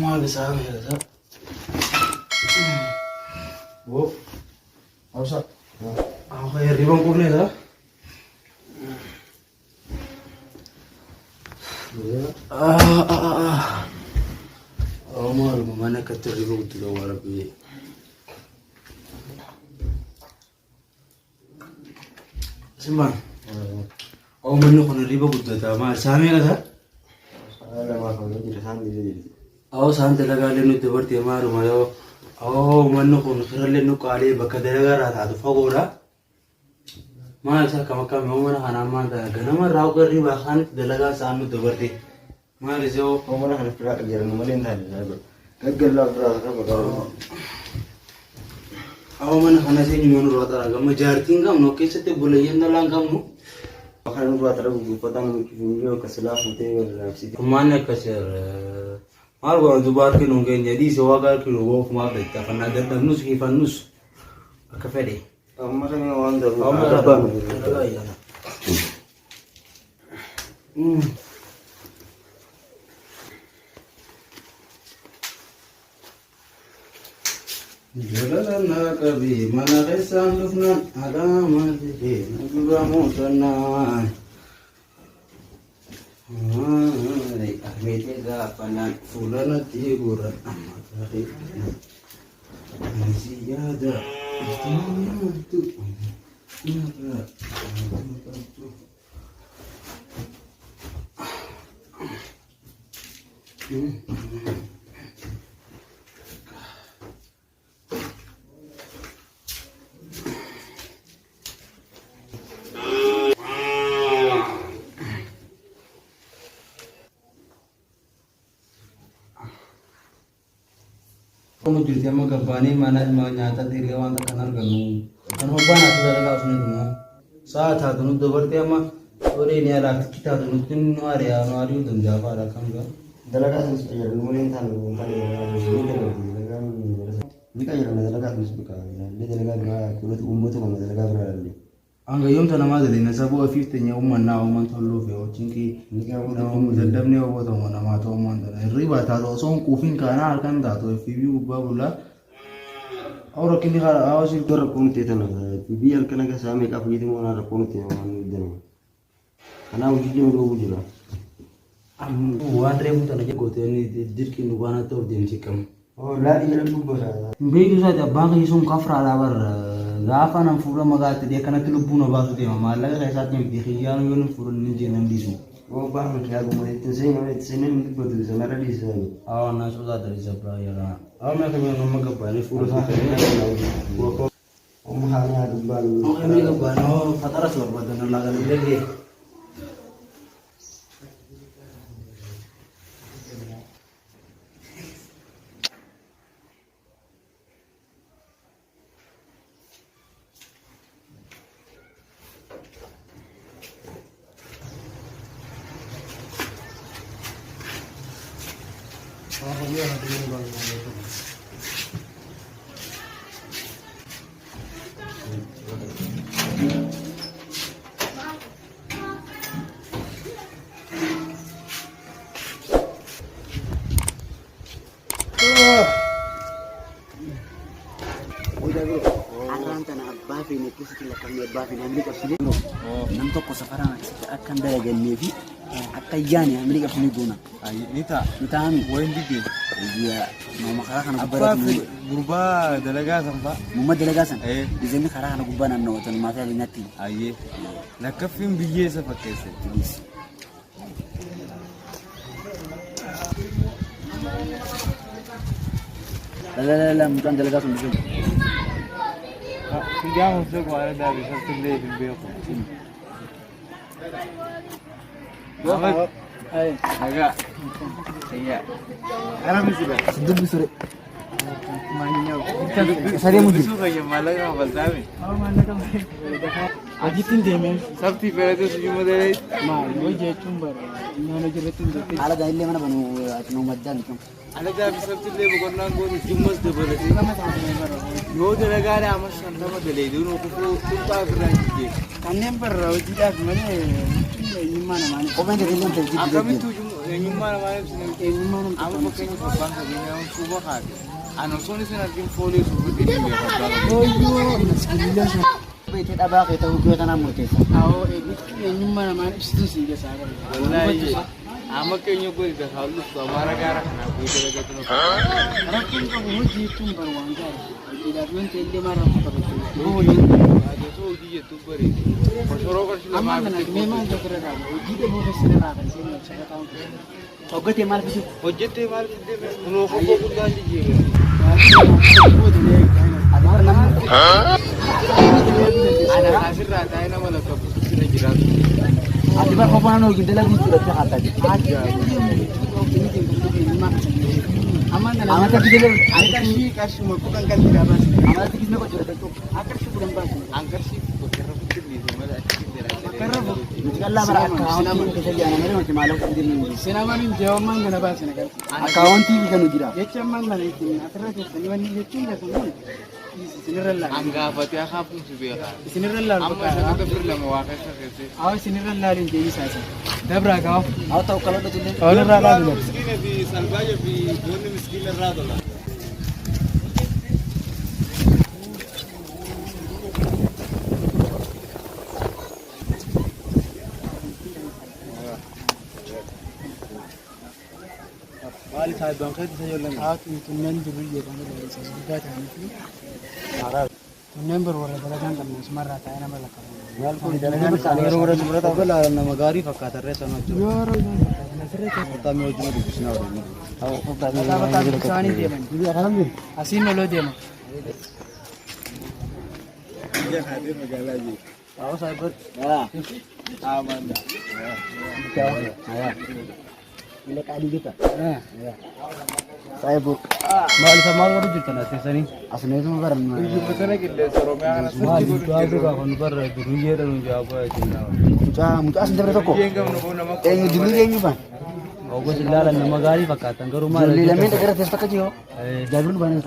ما بيساوي هذا वो औसा आखा यार रिबन कोने था Omar mana kata riba betul orang punya. Simbang. Omar ni kena riba betul tak? Mal sami kata? Ada macam ni jadi sami jadi. Aw santai laga lenu tu berarti amaru mayo. Aw mana kena kerja lenu kali bakadera gara ada tu fagora. Mal saya kamakam Omar hanaman dah. Ganama rau ker riba kan delaga sami tu berarti. Mal itu Omar harus berak kerja numalin tadi. Kerja lah berak apa? Aw mana kana sih ni mana rata raga. Majarting kam no kese te boleh yang dalam kamu. Akan berak terus potong video keselah putih berlaksi. Mana kasar. Mal gua jubar ke nunggu jadi sewagal ke nunggu kuma beta. Karena ada nus kifan nus. Akafede. Omar ni orang dah. Omar dah. Dah ya. Jalan kabi mana kesan lufnan alamat deh juga musanan. Dari ahmed ega panan fulan tiburan amat hari. Siada itu Kamu jadi sama gabani mana nyata diri kawan terkenal kamu kan hoban aku dari kau sini kamu saat hatu nu dober tiama ore ini ada kita tu nu tin nuari itu menjawab ada kamu kan Dalaga ya numalin tadi ni kan yang dalaga tu sebab ni dalaga kulit umur tu kan dalaga berada. Angga yom tanah mana jadi nasabu afifnya umman na umman thullu fe ochinki Ni kan na umman jadab ni obo tu mana matu umman tu riba tahu song kufin kana alkan tahu fibi ubabula Orang kini kalau awak sih Dora pun tiada nak. Biar kena ke sami kapu itu mana ada pun tiada mana itu. Karena uji dulu uji lah. Wan remu tanah je kote ni dirkin ubana tu dia cikam. Oh lari jalan bubur. Begitu saja bangga isung kafra labar gafa nam fura magat dia kana tilu buna basu dia mama laga kayak saat ni dihiyan yun fura ninje nam disu. Oh bang kita aku mau itu saya ni betul sebenarnya di sana. Awan nasu dah dari sabra ya lah. Awan mereka yang nama gapa ni fura tu. Om hanya ada baru. Oh ini gapa no fatara suar badan laga lagi. Nam tokko safaraan akkan dalagannee fi akka ayyaani amri qabni goona. Nita ami Wain dikit. iya nama karaa kana Apa gubbaatu berubah dalaga sampai. mumma dalagaasan isinni karaa kana gubbaa naannawatan maafi alinatti Aye. Nakafin biye sa fakese. la mucaan dalagaasan bisu Figiamo se guarda Davi, salto il levi il bio. Agak. Iya. Era misile. dubbi sore Manyo. Sari mujib. Suka ya malaga baltami. Ajitin deeme Sabti perate suji modele. maal yoo jechuun bara nyaana jirratti hin jirti. haala gaa'illee mana banu atinu maddaan kam Ala Davi sabti le bukonnaan gooni jummas dabalate. Yoo dalagaadha amma shantama galee duun kufu tuqaa biraan jijjee. Kanneen bara hojiidhaaf malee himmaa namaanii. kopheen gadeelleen ta'e jibbi Akkamittuu eenyummaa namaa ibsine amma fakkeenya abbaan qabeenyaa suuba kaate ani osoo isin argin foolii suuba deemee abbaa qabeenyaa. Ooyyoo maskiillee sana. Beekee dhabaa kee ta'uu kee kanaan murteessa. Awoo eenyummaa namaa ibsituu si gasaa qaba. Wallaahi amma keenya godhi dasaalus amaara gaara kanaa buutee lagatu nu Rakkoon qabu hojii jechuun barwaan gaari. Hojiidhaaf yoon ta'e illee maal rakkoo qabachuu. Osoo hojii jettu bareedu. Osoroo qarshii lamaa Ammaan kana mee maal tokko irra dhaaba hojii dhabuu keessatti irraa kan isheen ibsa ta'uu. Hoggatee maal fidu? hojjettee maal fiddee kunoo kokkoo guddaan jijjiirre. Ana asirraa taa'ee nama lakkaa'u sirna jiraatu. Ati bara kophaan hojii dalagu fudhattee haataa Amata kidele qarshii makuu kan galti dhaabas. amata kidele ko jira to. Qarshii kudhan baasu. Ankarshii bakkeerra fudhillee mala achi jira. Karra bu. Mujalla bara akaawuntii keessa jira nama mati maalaaf kidele. Sinamaan jawamaan kana baasina galti. Akaawuntii kan jira. Jecha ammaan kana ittiin asirra keessanii wanni jechuun kun isinirra laala. Angaafatee akaafuun si beekaa. Isinirra laala Amma bakka. isa tokko firri lama waa keessa keessee. Awwa isinirra laalin jee isaa isa. Dabraa gaaf. Aw ta'u kala betullee. Awwalirraa laalu. Miskiina fi salbaayya fi boonni miskiina irraa tola. Maali saayibaan keessa isa ijoolleen. Haati tunneen durii jedhamu lalisee guddaa ta'anii fi tunneen bir warra dalagaan qabna sumarraa taa'ee nama lakkaa'u. Maal kun dalagaan isaanii yeroo gara sumrata Bala nama gaarii fakkaata irree sana jiru. Yoo yeroo isaan fakkaatan asirra keessa. Kottaa mee hojii dubbisnaa oolu. Bakka bakka isaanii deeman. Asiin loloo deema. Biyya kaatee magaalaa jiru. Taa'u saayibar. Amanda. Ila kadi kita. Saya bu. Maal isa maal godhu jirtan as keessanii? Asne itu baran. Biyyi bosona qilleensa Oromiyaa kana Maal sirrii itti haasuu kan barra duruyyee dha nuti haasuu jechuun dhawa. Muka asne dapat toko. Biyyeen gamnu kun nama Dulu yang ban. Oggos ilaalan nama gaarii fakkaatan garuu maal Dulu lamen negara testa kecil. Jabrun banyak.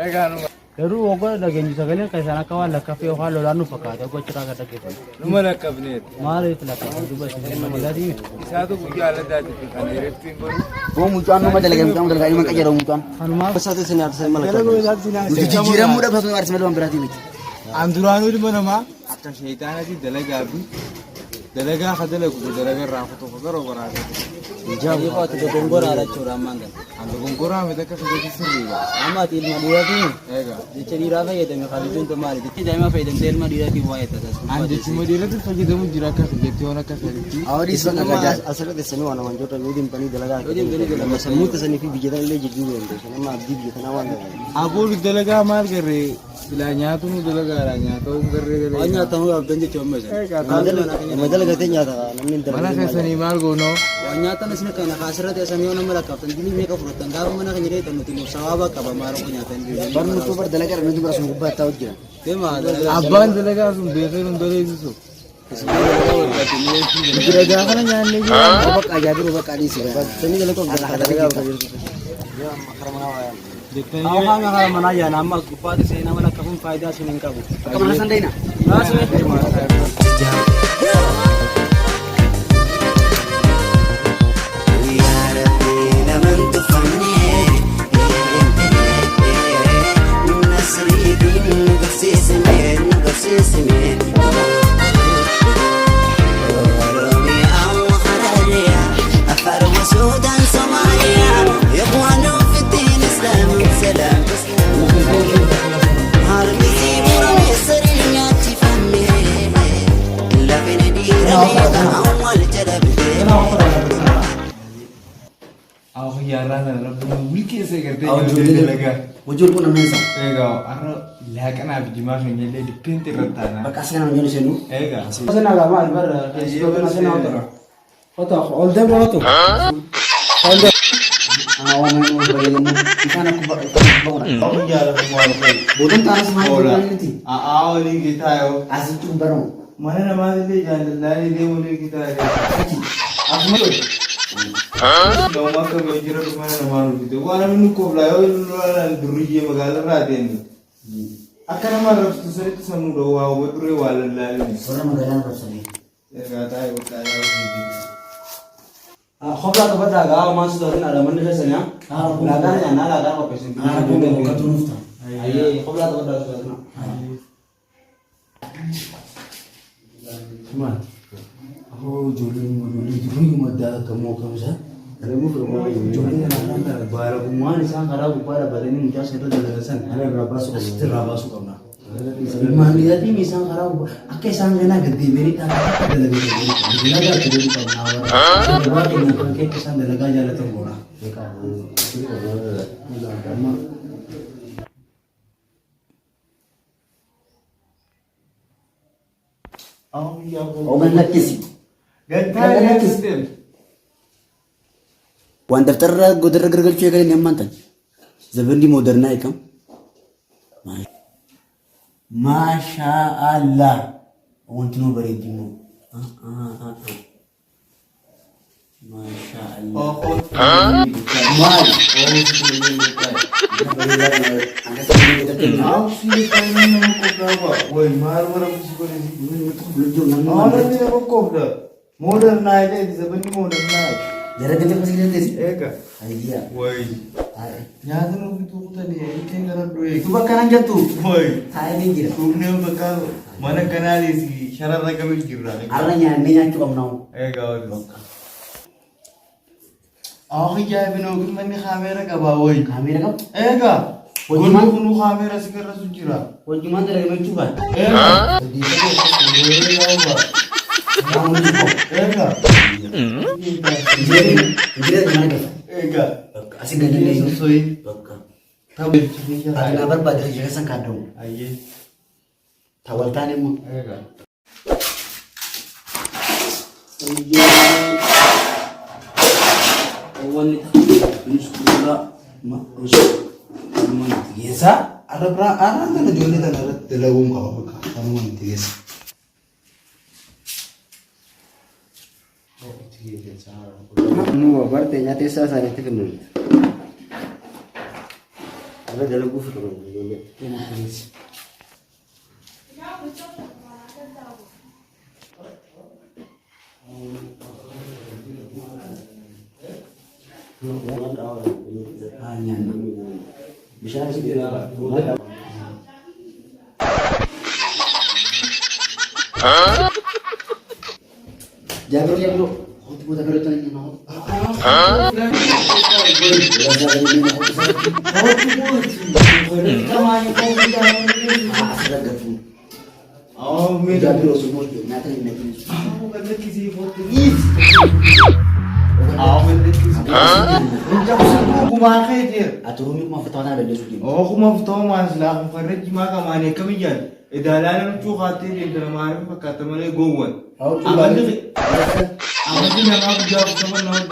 eegaanuma. garuu oggoon dhageenyu sagaleen kan isaan akka waan lakkaffee yookaan lolaan nu fakkaata oggoo ciraa kan dhaggeeffamu. Numa lakkafneet. Maaliif lakkaffame duuba isin magaalaatii miti? Isaatu guyyaa aladaatiif kan ereeftiin godhu. Oh mucaan nama dalagaa ilma qajeelaa mucaan. Kanumaaf Basata sini harus malah. Dalagaa isaatti sinaa Jijjiiran muda basata harus malah berarti miti. An duraanuu dhimma namaa akka sheeyxaanaatti dalagaa fi dalagaa ka dalagu dalagaa irraa kutuuf garoo baraate. Jauh kau tidak gonggor ada curang mangga. An gongoraa miti akka fedhati sirriidha. Amat ilmu dia tu. Eegaa. Jadi rafa ya demi kalau itu temali. Jadi dah mah faedah ilmu dia tu buat itu. An jechi madiirratti fayyadamu jira akka fedhatti waan akka fedhatti. Awal isra kerja asal itu seni wana manjota nudim pani dalaga. Nama semu tu seni fi bijitan le jadi tu. Nama abdi bijitan awan. Aboolu dalagaa maal garree silaa nyaatu nu dalagaa nyaata'uu garree garee. Banyak tahu abdan je cuma saja. Madal kata nyata namin Mana keessanii maal goonoo? Nyata nasi nak nak asrat ya seni orang melakap. Jadi mereka furutan. Kalau mana kan jadi tanu timu sawaba kaba maru nyata. Baru tu berdalaga nanti berasal gubat tahu je. Tema. Abbaan dalagaa sun beekee nun daleessisu. Dalaga kana nyaanne je. Ubak aja biru ubak adi sih. Seni kalau kau dalaga Jettanii Afaan akka mana yaa nama gubbaatti seenaa nama lakkafuun faayidaa sun hin qabu. Kamana sandaina? Aku yaran dan rabbi wiki segerti dalagaa. Wujud pun namanya. Eegaa arra laaqanaa fi jimaa kan jallee dippinti irrattaana. Bekas kan namanya senu. Eegaa. Sana lama albar Facebook na sana otro. Otro all them otro. Awan yang berilmu. Ikan aku bawa. Aku jalan semua orang. Bodong tanah Bola. semua nanti. Awalin kita yo. Asal tu barang. Mana nama dia jalan lari dia mulai kita ada. Aku mau. Dau maka berjira ke mana nama lu itu. Wana menukau belayo lalu duriye magala rade ni. Akan nama ratus tu seri tu sanu doa wetru wala lalu ni. Orang menggalang rasanya. Eegaa tayo tayo. خبرة تبدأ قاعد ما سدودين على من غسنا لا كان يعني لا كان بقيسين أيه خبرة تبدأ سدودنا ما هو جولين مدة كم سا أنا مفروض جولين أنا بارا كمان إنسان خراب بارا بارين مجاز كده جالسان أنا راباسو كنا ما نياتي إنسان خراب أكيد إنسان جنا قدي بيري تانا جالس بيري جالس بيري تانا Coba ini pakai kesan delaga jalan terbuka. Oh menakis. Menakis. Wan daftar godar gergal cuy kali nyaman tan. Zaman di modern ikam. Masya Allah. Untuk beri timu. Masya Allah. Mal. Modern night is a very modern night. Jara kita masih jadi sih. Eka. Iya. Woi. Jangan lupa itu tadi. Itu yang kalau dua. Itu bakaran jatuh. Woi. Hai ni kira. Kumne bakal mana kenal sih. Syarat lagi kami kira. Arahnya ni yang cukup nau. Eka. Aku jaya bino gimana kamera ka ba woi. Kamera kau? Eka. Gimana kunu kamera sekarang sujira. Woi gimana lagi mencoba? Eka. Kamu cukup. Eka. Jadi gimana kau? Eka. Asik gak nih Sesuai. Tahu. Ada kabar pada jaga sangkadong. Aye. Tawal tani mu. Eka. Awan ini sekolah mak kamu tiasa ada ada jual dan ada telagum kau kamu tiasa. Nu abar tanya tiasa saya itu kenal. Ada dalam buku kamu jual. Hanya bisa sih tidak. Jago. Kau tu buat apa tu? Oh, Jago semua tu. Nanti nanti. Aku kan kisi foto ini. Aku kan kisi. Aku makai dia. Aturun mau foto ada di sini. Oh, aku mau foto mas lah. Aku kan cuma kamane kami jan. Edalan tu khatir di dalam hari kata mana gowan. Aman tu nama aku jawab sama nama.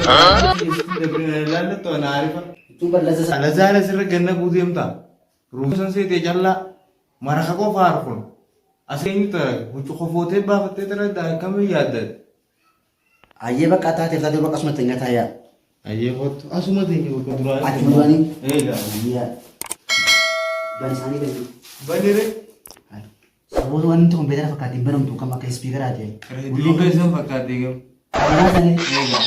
Daripada lalu tu nari pak. Coba lazat. Alazala sirra ganna kudiam ta. Rusan se te jalla. Maraka ko farkun. Asing ta. Hucu khofote ba khote tera da kami yadat. Aye bak kata terta tu bak asma tengah saya. Aye khot asuma dengi ko dura. Asma ni. Ega. Iya. Dan sani kan. Banire. Semua tuan itu beda pakai timbangan tu kamu pakai speaker aja. Dulu besok pakai tiga. Mana sani? Ega.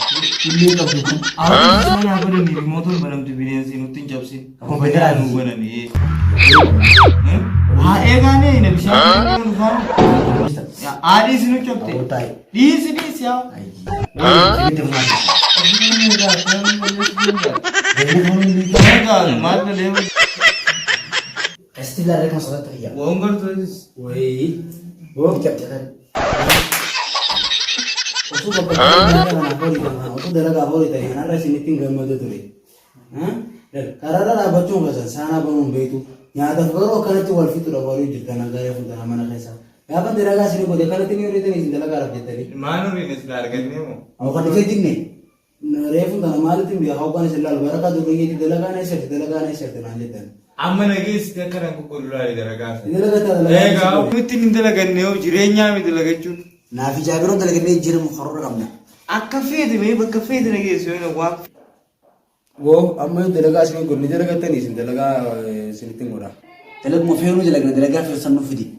Ini kau tu. Awak sana apa ni remote baram tu bini sini utin job sini. Aku beda anu bukan ni. Ah, ega ni ni bisa ni kan. Ya, ada sini job tu. Tahu. Di sini siapa? Ini tu mana? Ini dah, kan boleh sini. Ini mana ni? Ega, mana dia? Pasti lah mereka masalah tu ya. Wonggar tu. Woi, wong cap jalan. Osu bapak mana apa di mana? Osu darah apa di tadi? Nara sini tinggal madu tu ni. Hah? Karena lah baju macam sana bangun begitu. Nyata kalau kalau tu walfi tu dah baru jadi nak gaya pun dah mana kaisa. Apa darah gas ini boleh kalau tini orang ini darah garap jadi tadi. Mana ni sedar kan ni mo? Awak kan dekat ini. Refu dah malu tu dia awak kan selal baraka tu pergi di darah kan esok nanti dan. Amma lagi sekarang aku kurang ada ragas. Ini lagi tak ada. Ega, aku tin indela kan ni, jirenya mi indela kan cun. Nafi jabiron dah lagi ni jiran mukharrar kamna. Kafe tu, me kafe tu lagi sesuatu wak. Wo amma dalaga sini gurni dalaga tani sin dalaga sini tingora dalag mo fehnu dalaga dalaga fe sannu fidi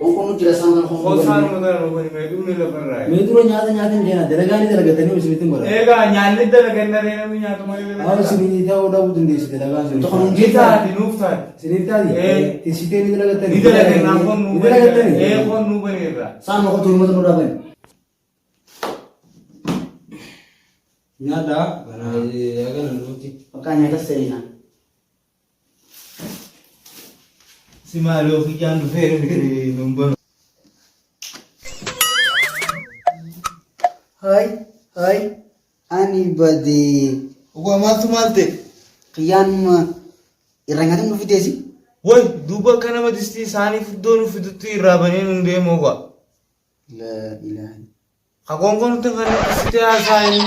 Okono jira sama kan Kosan magana ko ni medu ni la parra. Meduro nyata dena dalagani dalagatani usmitin bola. Ega nyaanni dalagan na rin mi nyaatu mo ile. Aw sini ta oda budun desi dalagan sini. To kita di nufta. Sini ta di. Tisite ni dalagatani. Ni dalagan na kon nu dalagatani. kon nu bani ra. Sama ko tu mo to raben. Nyata bana ya kan nuti. Makanya ka serina. Si malo ki kan du fere number. Hai ani badi Ugo matu malte. kian irangatum no fitesi. Woi duba kana madisti sani fuddo nu fidutu irabane nunde moga. La ilaha. Kagongon tengah siti asai.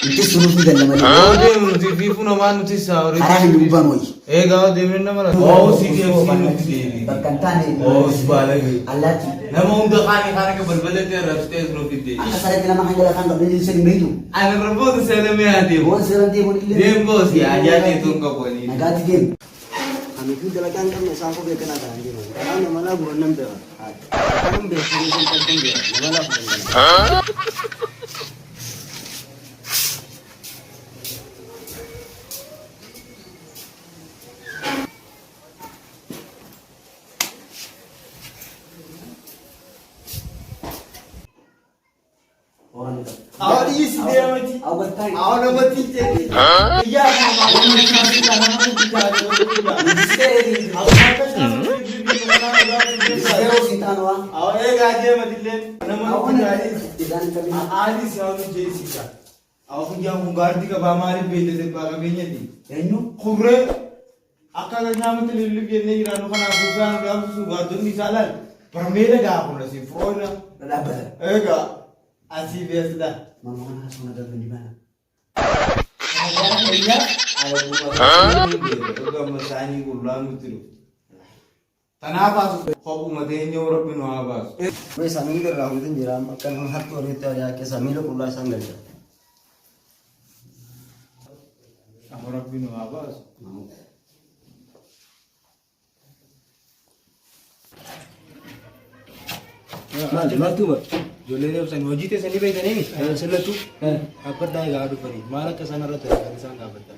Itu suruh fidan nama dia. Ode nuti vifu na manu ti sauri. Hari lupa moi. Gao demen na mala. Oh siti nuti. Berkantane. Oh sebalagi. Alati. Nama unda kani ke berbeda te raste nuti. Aka sare kena makan jalan kan beli sering begitu. Ana rabo sele me ati. Bon seran dia bon ile. Dem bos ya aja ti tung ka poni. Nagati game. Kami pun jalan kan kami sampai ke kena kan dia. Karena mana gua nambe. Kan be sini kan be. Mana lah. Orang itu. Awak isi dia mati. Awak tak. Awak nama ti je. Iya nama awak mati nama tu kita ada. Awak kata Saya sintan wa. awak gaje mati len. Nama Awak tu ni gaje. tidak kami. Ali sahaja Jessica. Awak yang menggardi ke bamari bete de baga benya di. Enyu. Kure akka ga nyama te lilu genne irano kana bukan ga su gardu ni salan. Permele ga aku nasi froina. Dapat. Ega asih biasa. Mama kan harus mengajar di mana? Iya. Ega masani kulang itu. Tanabas kopu madenya orang pun abas. Wei sami ke rahu itu jiram akan hat ko rita ya ke sami lo kula sanggal. Orang pun abas. Mal tu ber. जो ले रहे हो संग वजीते सनी भाई नहीं चलो तू आप कर दाएगा आडू परी मारा का सना रहता है इंसान का बता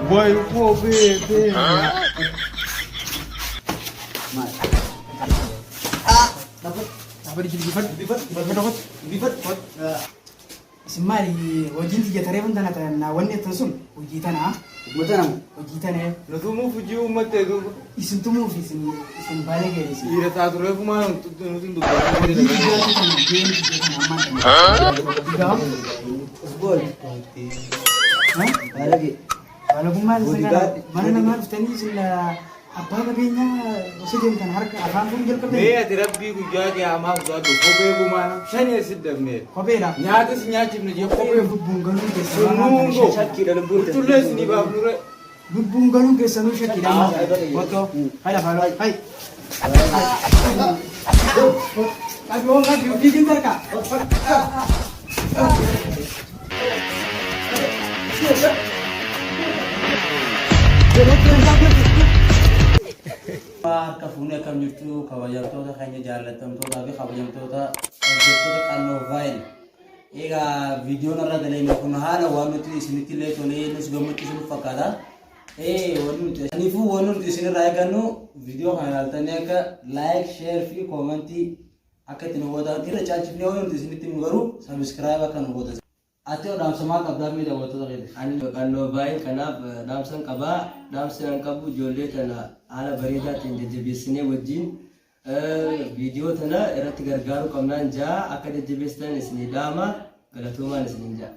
Boy ko bebe. Dapat difat. Semari wajin tiga tarif pun tanah tanah wanita tensun uji tanah Betul. Nutumu fuji umat itu. isim tu mu isim balik ya isim. Ira satu ribu mana nutun tu. Wajin tiga tu tanah game tiga tanah aman. Tiga. Gol. Lagi. Kalau bukan sekarang mana nama tadi sila apa namanya usah dia kan harga apa pun jual kerja. Me atirabbi kuja ke ama kuja tu. Kobe bu mana? Shani sidam me. Kobe lah. Nyata si nyacim ni je Kobe kobe. bungalu ke Sunungo. Sakit dalam bulan. Tulis ni babu re. bungalu ke sanu syakir ama. Foto. Hai dah follow. Hai. Lagi orang lagi bikin terka. Kafunya kam jirtu kabajamtoota keenya jaalatamtoota fi kabajamtoota hojjettoota qannoo vaayil. Egaa viidiyoon irra dalagne kun haala waan nuti isinitti illee tolee nus gammachiisu nu fakkaata. Kanaafuu waan nuti isinirraa eegannu viidiyoo kana ilaaltanii akka laayik, sheer fi koomentii akka itti nu gootan irra caalchifnee waan nuti isinitti nu garuu sabiskiraayib akka nu gootan. Ati dhaamsamaa qabdaa fi daawwattoota keenya. Ani qannoo vaayil kanaaf dhaamsan qabaa. Dhaamsan qabu ijoollee tana haala bareedaatiin jajjabeessinee wajjin viidiyoo tana irratti gargaaruu qabnaan jaa akka jajjabeessitan isinii dhaama galatoomaan isiniin jaa.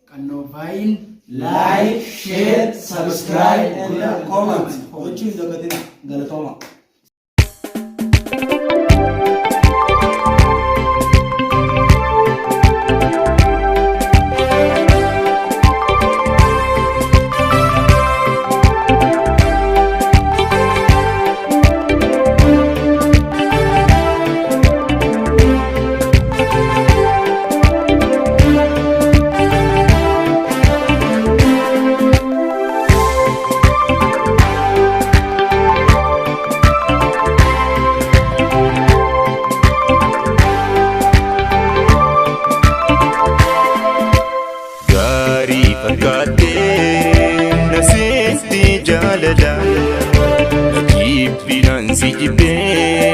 Qannoo vaayil. Like, share, subscribe and comment. Gochuun dagatina galatooma. Finansi jibbe